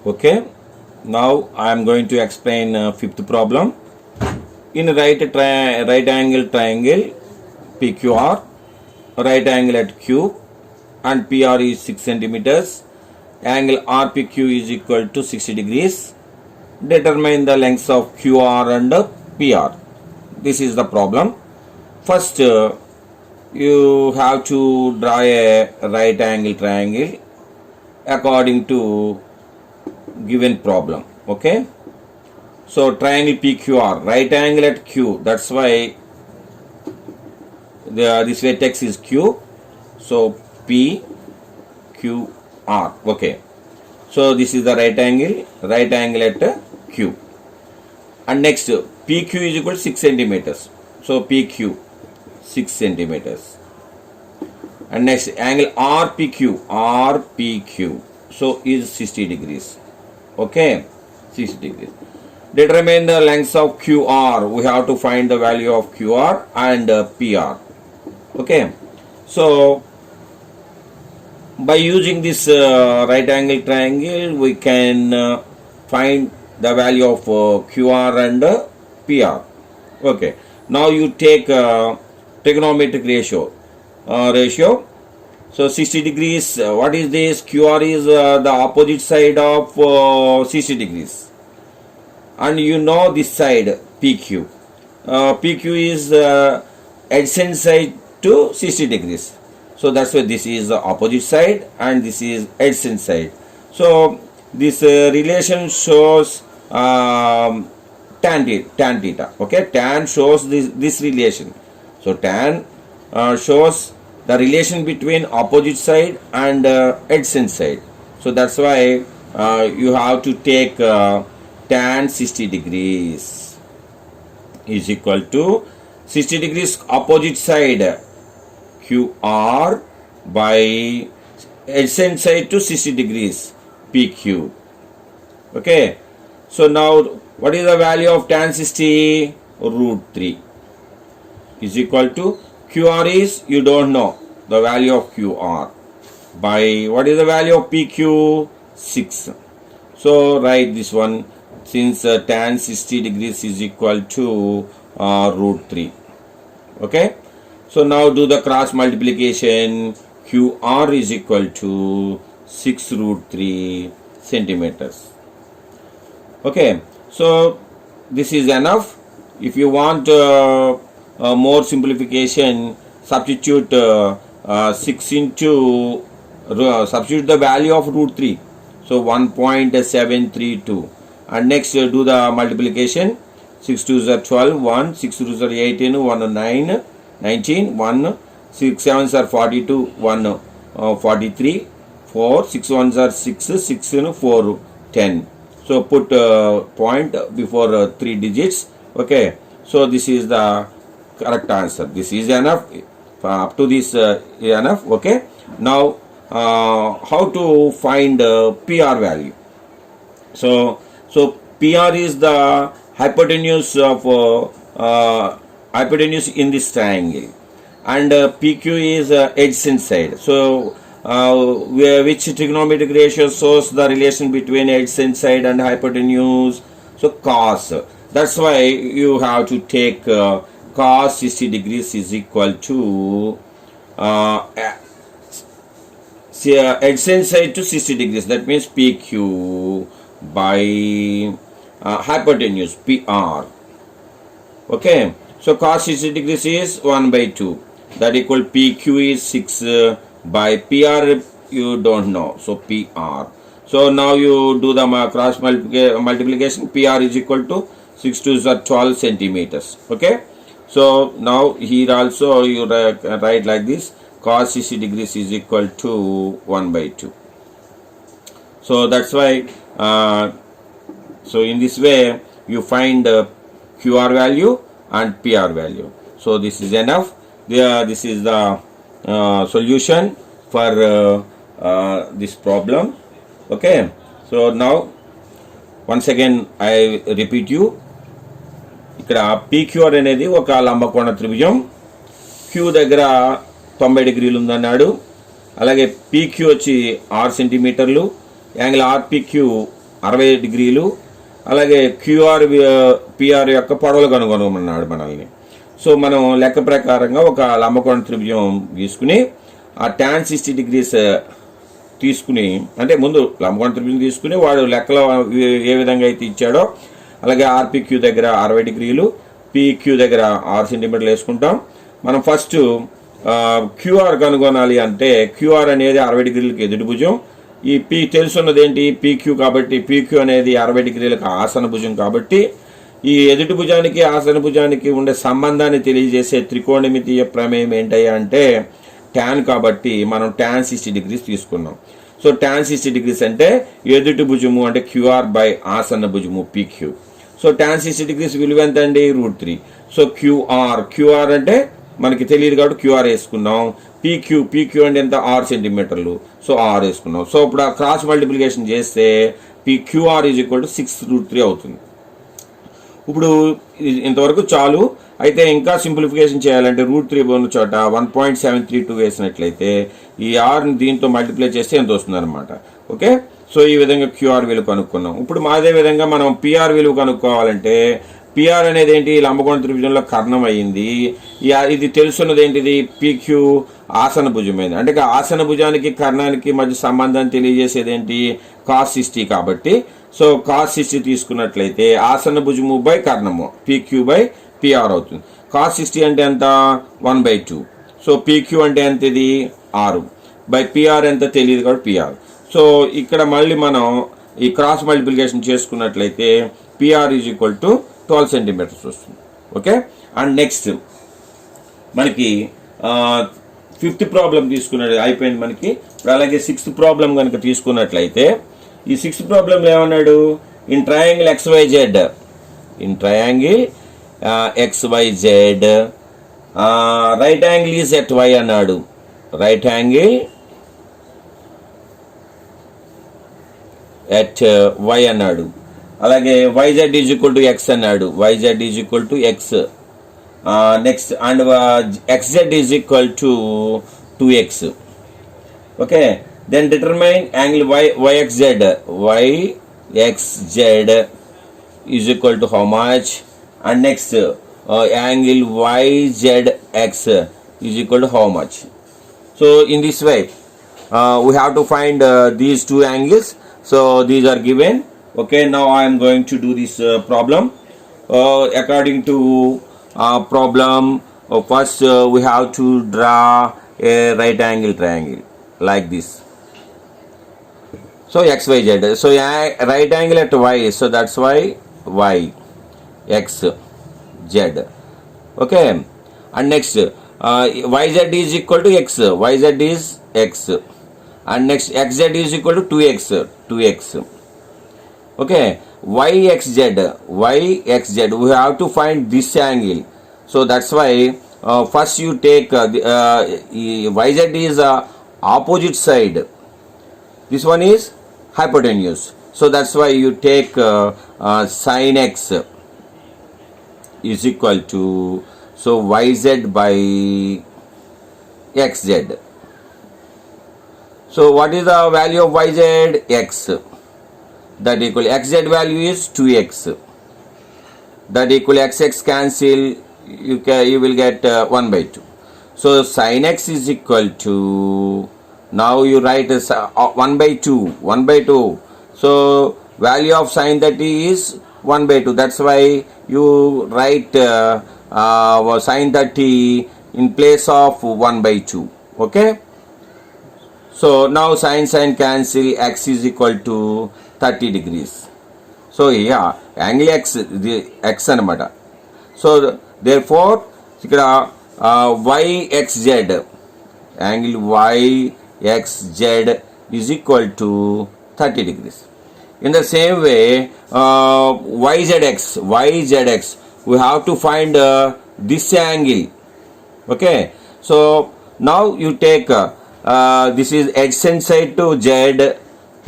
Okay, now I am going to explain fifth problem. In right angle triangle PQR, right angle at Q and PR is 6 centimeters. Angle RPQ is equal to 60 degrees. Determine the lengths of QR and PR. This is the problem. First, you have to draw a right angle triangle according to given problem. Okay, so triangle PQR, right angle at Q, that's why this vertex is Q, so PQR. Okay, so this is the right angle at Q, and next PQ is equal to 6 centimeters, so PQ 6 centimeters, and next angle RPQ so is 60 degrees. Okay, 60 degrees. Determine the lengths of QR. We have to find the value of QR and PR. Okay, so by using this right angle triangle, we can find the value of QR and PR. Okay, now you take trigonometric ratio. So 60 degrees, what is this? QR is the opposite side of 60 degrees. And you know this side PQ. PQ is adjacent side to 60 degrees. So that's why this is the opposite side and this is adjacent side. So this relation shows tan theta. Okay, tan shows this relation. So tan shows the relation between opposite side and adjacent side. So that's why you have to take tan 60 degrees is equal to 60 degrees opposite side QR by adjacent side to 60 degrees PQ. Okay, so now what is the value of tan 60? √3 is equal to QR is, you don't know the value of QR, by what is the value of PQ? 6. So write this one, since tan 60 degrees is equal to √3. Okay, so now do the cross multiplication. QR is equal to 6 √3 centimeters. Okay, so this is enough. If you want more simplification, substitute 6 into substitute the value of √3, so 1.732, and next do the multiplication. 6 2s are 12, 1, 6 2s are 18, 1 9, 19, 1, 6 7s are 42, 1 43, 4, 6 1s are 6, 6 4 10. So put point before 3 digits. Okay, so this is the correct answer. This is enough. Up to this enough. Okay, now how to find PR value? So PR is the hypotenuse of hypotenuse in this triangle, and PQ is adjacent side. So which trigonometric ratio shows the relation between adjacent side and hypotenuse? So cos. That's why you have to take cos 60 degrees is equal to adjacent side to 60 degrees. That means PQ by hypotenuse PR. Okay, so cos 60 degrees is 1/2. That equal PQ is 6 by PR you don't know. So PR. So now you do the cross multiplication. PR is equal to 6 2s are 12 centimeters. Okay, so now here also you write like this, cos 60 degrees is equal to 1/2. So that's why so in this way you find QR value and PR value. So this is enough. This is the solution for this problem. Okay, so now once again I repeat you, ఇక్కడ PQR అనేది ఒక లంబకోణ త్రిభుజం. Q దగ్గర 90 డిగ్రీలు ఉందన్నాడు. అలాగే PQ వచ్చి 6 సెంటీమీటర్లు, angle RPQ 60 డిగ్రీలు, అలాగే క్యూఆర్ పిఆర్ యొక్క పొడవులు కనుగొనమన్నాడు మనల్ని. సో మనం లెక్క ప్రకారంగా ఒక లంబకోణ త్రిభుజం గీసుకుని ఆ tan 60 degrees తీసుకుని, అంటే ముందు లంబకోణ త్రిభుజం తీసుకుని వాడు లెక్కలో ఏ విధంగా అయితే ఇచ్చాడో అలాగే ఆర్పిక్యూ దగ్గర 60 డిగ్రీలు, పిక్యూ దగ్గర 6 సెంటీమీటర్లు వేసుకుంటాం. మనం ఫస్ట్ క్యూఆర్ కనుగొనాలి అంటే క్యూఆర్ అనేది 60 డిగ్రీలకు ఎదుటి భుజం, ఈ పి తెలుసున్నది ఏంటి పీక్యూ, కాబట్టి పీక్యూ అనేది 60 డిగ్రీలకు ఆసన భుజం. కాబట్టి ఈ ఎదుటి భుజానికి ఆసన భుజానికి ఉండే సంబంధాన్ని తెలియజేసే త్రికోణమితీయ ప్రమేయం ఏంటయ్యా అంటే ట్యాన్. కాబట్టి మనం tan 60 degrees తీసుకున్నాం. సో tan 60 degrees అంటే ఎదుటి భుజము అంటే క్యూఆర్ బై ఆసన భుజము పీక్యూ. సో tan 60 degrees విలువ ఎంత అండి √3. సో క్యూఆర్ అంటే మనకి తెలియదు కాబట్టి క్యూఆర్ వేసుకున్నాం. పీక్యూ అంటే ఎంత 6 సెంటీమీటర్లు, సో 6 వేసుకున్నాం. సో ఇప్పుడు ఆ క్రాస్ మల్టిప్లికేషన్ చేస్తే క్యూఆర్ ఈజ్ ఈక్వల్ టు 6√3 అవుతుంది. ఇప్పుడు ఇంతవరకు చాలు. అయితే ఇంకా సింప్లిఫికేషన్ చేయాలంటే √3 ఉన్న చోట 1.732 వేసినట్లయితే ఈ ఆర్ని దీంతో మల్టిప్లై చేస్తే ఎంత వస్తుంది అనమాట. ఓకే, సో ఈ విధంగా క్యూఆర్ విలువ కనుక్కున్నాం. ఇప్పుడు అదే విధంగా మనం పిఆర్ విలువ కనుక్కోవాలంటే పిఆర్ అనేది ఏంటి లంబకోణ త్రిభుజంలో కర్ణం అయింది. ఇది తెలుసున్నది ఏంటిది పీక్యూ ఆసన భుజమైంది. అంటే ఆసన భుజానికి కర్ణానికి మధ్య సంబంధాన్ని తెలియజేసేది ఏంటి cos 60. కాబట్టి సో cos 60 తీసుకున్నట్లయితే ఆసన భుజము బై కర్ణము పీక్యూ బై పిఆర్ అవుతుంది. cos 60 అంటే ఎంత 1/2. సో పీక్యూ అంటే ఎంత ఇది 6 బై పిఆర్ ఎంత తెలియదు కాబట్టి పిఆర్. సో ఇక్కడ మళ్ళీ మనం ఈ క్రాస్ మల్టిప్లికేషన్ చేసుకున్నట్లయితే PR is equal to 12 centimetres వస్తుంది. ఓకే, అండ్ నెక్స్ట్ మనకి 5th ప్రాబ్లం తీసుకున్నది అయిపోయింది మనకి. అలాగే 6th ప్రాబ్లం కనుక తీసుకున్నట్లయితే ఈ 6th ప్రాబ్లంలో ఏమన్నాడు in triangle XYZ right angle is at Y అన్నాడు. రైట్ యాంగిల్ ఎట్ Y అన్నాడు. అలాగే YZ is equal to X అన్నాడు. YZ is equal to X. Next and XZ is equal to 2X. Okay, then determine angle YXZ is equal to how much, and next angle YZX is equal to how much. So in this way we have to find these two angles. So these are given. Okay, now I am going to do this problem according to problem. First we have to draw a right angle triangle like this. So XYZ. So right angle at Y. So that's why Y X Z. Okay. And next YZ is equal to X. YZ is X. And next XZ is equal to 2X. Okay. YXZ. We have to find this angle. So that's why first you take YZ is opposite side. This one is hypotenuse. So that's why you take sin X is equal to so YZ by XZ. So what is the value of YZ? X. That equal XZ value is 2X. That equal XX cancel. You will get 1/2. So sin X is equal to, now you write 1/2. So value of sin 30 is 1/2. That's why you write sin 30 in place of 1/2. Okay. So now sin cancel. X is equal to 30 degrees. So yeah, angle X anamata. So therefore ikkada YXZ angle YXZ is equal to 30 degrees. In the same way YZX we have to find this angle. Okay, so now you take this is adjacent side to Z.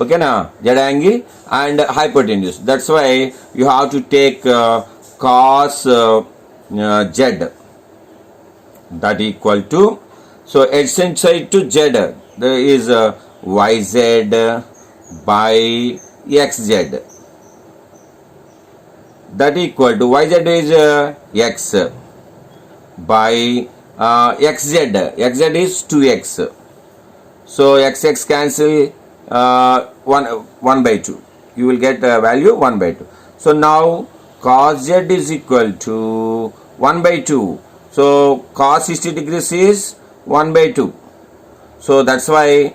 Okay na, Z angle and hypotenuse. That's why you have to take cos Z. That equal to, so adjacent side to Z there is YZ by xz. That equal to yz is x by xz. Xz is 2x. So x cancel 1 by 2. You will get value 1 by 2. So now cos z is equal to 1 by 2. So cos 60 degrees is 1 by 2. So that's why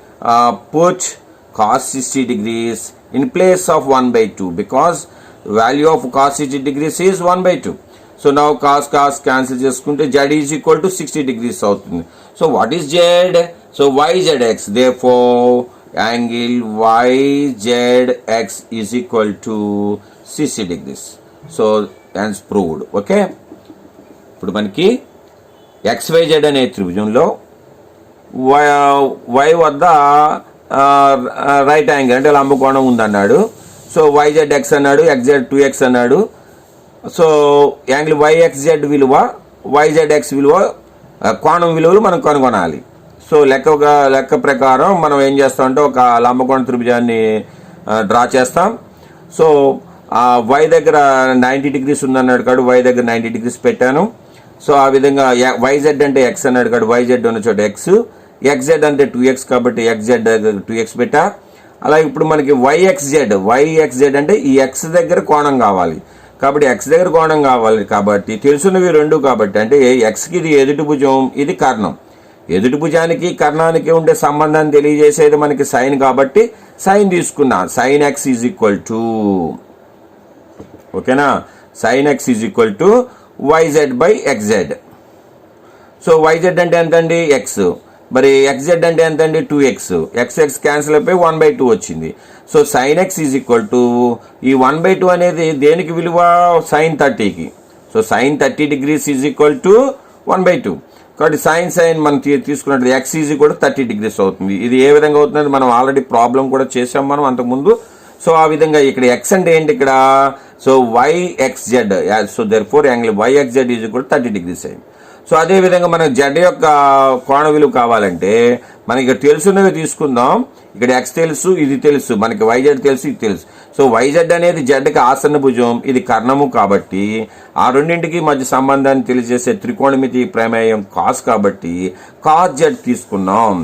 put cos 60 degrees in place of 1 by 2 because value of cos 60 degrees is 1 by 2. So now cos cancel cheskunte z is equal to 60 degrees avutundi. So what is z? So yzx. Therefore angle yzx is equal to 60 degrees. So hence proved. Okay. ఇప్పుడు మనకి xyz అనే త్రిభుజంలో y వద్ద right angle అంటే లంబకోణం ఉందన్నాడు. So yzx అన్నాడు, xz 2x అన్నాడు. So angle yxz విలువ yzx విలువ కోణం విలువలు మనం కనుగొనాలి. సో లెక్క ప్రకారం మనం ఏం చేస్తామంటే ఒక లంబకోణ త్రిభుజాన్ని డ్రా చేస్తాం. సో y దగ్గర 90 డిగ్రీస్ ఉందన్నాడు కాడు, y దగ్గర 90 డిగ్రీస్ పెట్టాను. సో ఆ విధంగా yz అంటే x అన్నాడు కాడు, yz ఉన్న చోట x, xz అంటే 2x కాబట్టి xz దగ్గర 2x పెట్టా. అలాగే ఇప్పుడు మనకి yxz అంటే ఈ x దగ్గర కోణం కావాలి కాబట్టి x దగ్గర కోణం కావాలి కాబట్టి తెలుసున్నవి రెండు కాబట్టి అంటే xకి ఇది ఎదుటి భుజం, ఇది కర్ణం. ఎదుటి భుజానికి కర్ణానికి ఉండే సంబంధాన్ని తెలియజేసేది మనకి సైన్ కాబట్టి సైన్ తీసుకున్నా. Sine x is equal to ఓకేనా, sine x is equal to yz by xz. So yz అంటే ఎంత అండి x, మరి xz అంటే ఎంత అండి 2x. x క్యాన్సిల్ అయిపోయి 1 by 2 వచ్చింది. So sine x is equal to ఈ 1 by 2 అనేది దేనికి విలువ సైన్ 30కి. So sine 30 degrees is equal to 1 by 2 కాబట్టి సైన్ మనం తీసుకున్నట్టు x is equal to 30 degrees అవుతుంది. ఇది ఏ విధంగా అవుతుంది మనం ఆల్రెడీ ప్రాబ్లం కూడా చేసాం మనం అంతకుముందు. సో ఆ విధంగా ఇక్కడ x అంటే ఏంటి ఇక్కడ, so yxz. So therefore angle yxz is equal to 30 degrees అయింది. సో అదే విధంగా మనకు z యొక్క కోణ విలువ కావాలంటే మనకి ఇక్కడ తెలుసున్నవి తీసుకుందాం. ఇక్కడ x తెలుసు, ఇది తెలుసు, మనకి yz తెలుసు, ఇది తెలుసు. సో yz అనేది zకి ఆసన్న భుజం, ఇది కర్ణము కాబట్టి ఆ రెండింటికి మధ్య సంబంధాన్ని తెలియజేసే త్రికోణమితి ప్రమేయం కాస్ కాబట్టి కాస్ z తీసుకున్నాం.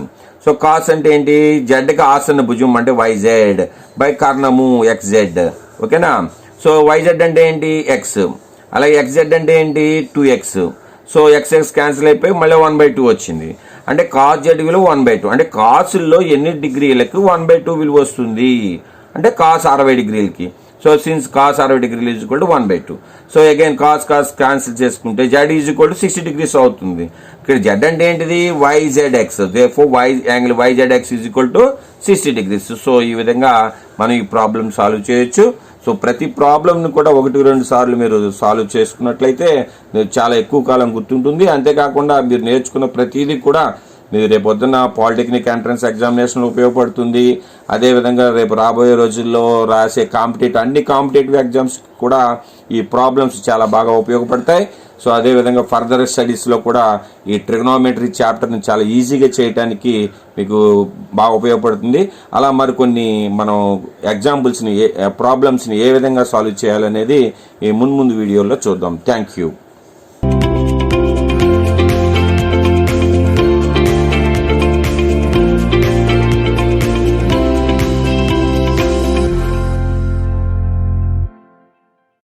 సో కాస్ అంటే ఏంటి, జడ్కి ఆసన్న భుజం అంటే yz బై కర్ణము xz. ఓకేనా. సో yz అంటే ఏంటి x, అలాగే xz అంటే ఏంటి 2x. సో x క్యాన్సిల్ అయిపోయి మళ్ళీ 1 by 2 వచ్చింది. అంటే కాస్ z విలువ 1 by 2 అంటే కాసుల్లో ఎన్ని డిగ్రీలకు 1 by 2 విలువ వస్తుంది అంటే కాస్ 60 డిగ్రీలకి. సో సిన్స్ కాస్ 60 డిగ్రీలు is equal to 1 by 2. So again cos cancel చేసుకుంటే z is equal to 60 degrees అవుతుంది. ఇక్కడ z అంటే ఏంటిది yzx. Therefore angle yzx is equal to 60 degrees. So ఈ విధంగా మనం ఈ ప్రాబ్లం సాల్వ్ చేయొచ్చు. సో ప్రతి ప్రాబ్లంను కూడా 1-2 సార్లు మీరు సాల్వ్ చేసుకున్నట్లయితే మీరు చాలా ఎక్కువ కాలం గుర్తుంటుంది. అంతేకాకుండా మీరు నేర్చుకున్న ప్రతిదీ కూడా మీరు రేపు పొద్దున్న పాలిటెక్నిక్ ఎంట్రన్స్ ఎగ్జామినేషన్లో ఉపయోగపడుతుంది. అదేవిధంగా రేపు రాబోయే రోజుల్లో రాసే అన్ని కాంపిటేటివ్ ఎగ్జామ్స్ కూడా ఈ ప్రాబ్లమ్స్ చాలా బాగా ఉపయోగపడతాయి. సో అదేవిధంగా ఫర్దర్ స్టడీస్లో కూడా ఈ ట్రిగ్నోమెట్రీ చాప్టర్ని చాలా ఈజీగా చేయడానికి మీకు బాగా ఉపయోగపడుతుంది. అలా మరికొన్ని మనం ఎగ్జాంపుల్స్ని ప్రాబ్లమ్స్ని ఏ విధంగా సాల్వ్ చేయాలనేది ఈ ముందు వీడియోలో చూద్దాం. Thank you.